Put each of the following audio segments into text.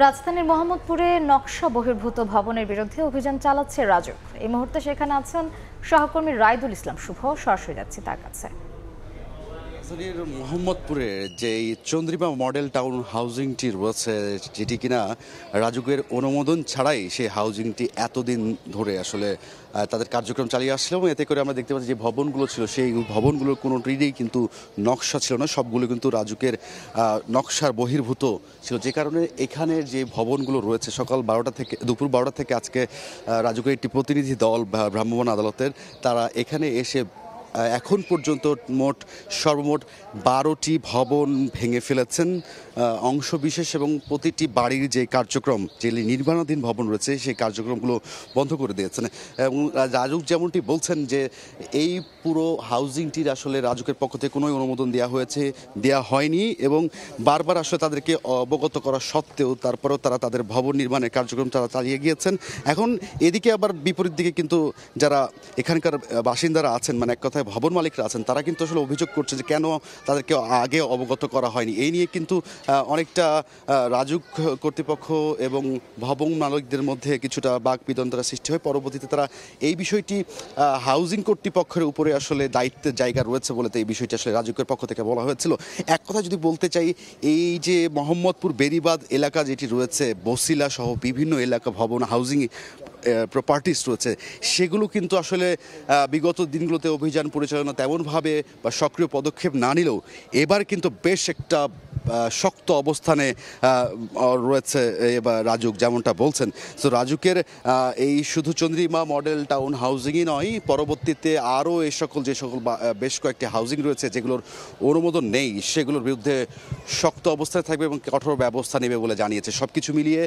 রাজধানীর মোহাম্মদপুরে নকশা বহির্ভূত ভবনের বিরুদ্ধে অভিযান চালাচ্ছে রাজুক। এই মুহূর্তে সেখানে আছেন সহকর্মী রাইদুল ইসলাম শুভ। সরাসরি যাচ্ছি তার কাছে। রাজধানীর মোহাম্মদপুরে যে চন্দ্রিমা মডেল টাউন হাউজিংটি রয়েছে, যেটি কিনা রাজুকের অনুমোদন ছাড়াই সেই হাউজিংটি এতদিন ধরে আসলে তাদের কার্যক্রম চালিয়ে আসছিল, এবং এতে করে আমরা দেখতে পাচ্ছি যে ভবনগুলো ছিল সেই ভবনগুলোর কোনোটিরই কিন্তু নকশা ছিল না, সবগুলো কিন্তু রাজুকের নকশার বহির্ভূত ছিল। যে কারণে এখানে যে ভবনগুলো রয়েছে সকাল 12টা থেকে দুপুর 12টা থেকে আজকে রাজুকের একটি প্রতিনিধি দল ভ্রাম্যমাণ আদালতের তারা এখানে এসে এখন পর্যন্ত সর্বমোট 12টি ভবন ভেঙে ফেলেছেন অংশবিশেষ, এবং প্রতিটি বাড়ির যে কার্যক্রম, যে নির্মাণাধীন ভবন রয়েছে সেই কার্যক্রমগুলো বন্ধ করে দিয়েছেন। এবং রাজুক যেমনটি বলছেন যে এই পুরো হাউজিংটির আসলে রাজুকের পক্ষ থেকে কোনো অনুমোদন দেওয়া হয়নি, এবং বারবার আসলে তাদেরকে অবগত করা সত্ত্বেও তারপরেও তারা তাদের ভবন নির্মাণের কার্যক্রম তারা চালিয়ে গিয়েছেন। এখন এদিকে আবার বিপরীত দিকে কিন্তু যারা এখানকার বাসিন্দারা আছেন, মানে এক কথায় ভবন মালিকরা আছেন, তারা কিন্তু আসলে অভিযোগ করছে যে কেন তাদেরকে আগে অবগত করা হয়নি। এই নিয়ে কিন্তু অনেকটা রাজুক কর্তৃপক্ষ এবং ভবন মালিকদের মধ্যে কিছুটা বাকবিতণ্ডার সৃষ্টি হয়। পরবর্তীতে তারা এই বিষয়টি হাউজিং কর্তৃপক্ষের উপরে আসলে দায়িত্বের জায়গা রয়েছে বলে এই বিষয়টি আসলে রাজুকের পক্ষ থেকে বলা হয়েছিল। এক কথা যদি বলতে চাই, এই যে মোহাম্মদপুর বেরিবাদ এলাকা যেটি রয়েছে, বসিলা সহ বিভিন্ন এলাকা ভবন হাউজিং প্রপার্টিস রয়েছে, সেগুলো কিন্তু আসলে বিগত দিনগুলোতে অভিযান পরিচালনা তেমনভাবে বা সক্রিয় পদক্ষেপ না নিলেও এবার কিন্তু বেশ একটা শক্ত অবস্থানে রয়েছে রাজুক, যেমনটা বলছেন। তো রাজুকের এই শুধু চন্দ্রিমা মডেল টাউন হাউজিংই নয়, পরবর্তীতে আরও যে সকল বেশ কয়েকটি হাউজিং রয়েছে যেগুলোর অনুমোদন নেই, সেগুলোর বিরুদ্ধে শক্ত অবস্থায় থাকবে এবং কঠোর ব্যবস্থা নেবে বলে জানিয়েছে। সব কিছু মিলিয়ে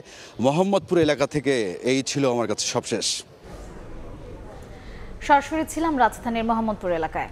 মোহাম্মদপুর এলাকা থেকে এই ছিল আমার কাছে সবশেষ। সরাসরি ছিলাম রাজধানীর মোহাম্মদপুর এলাকায়।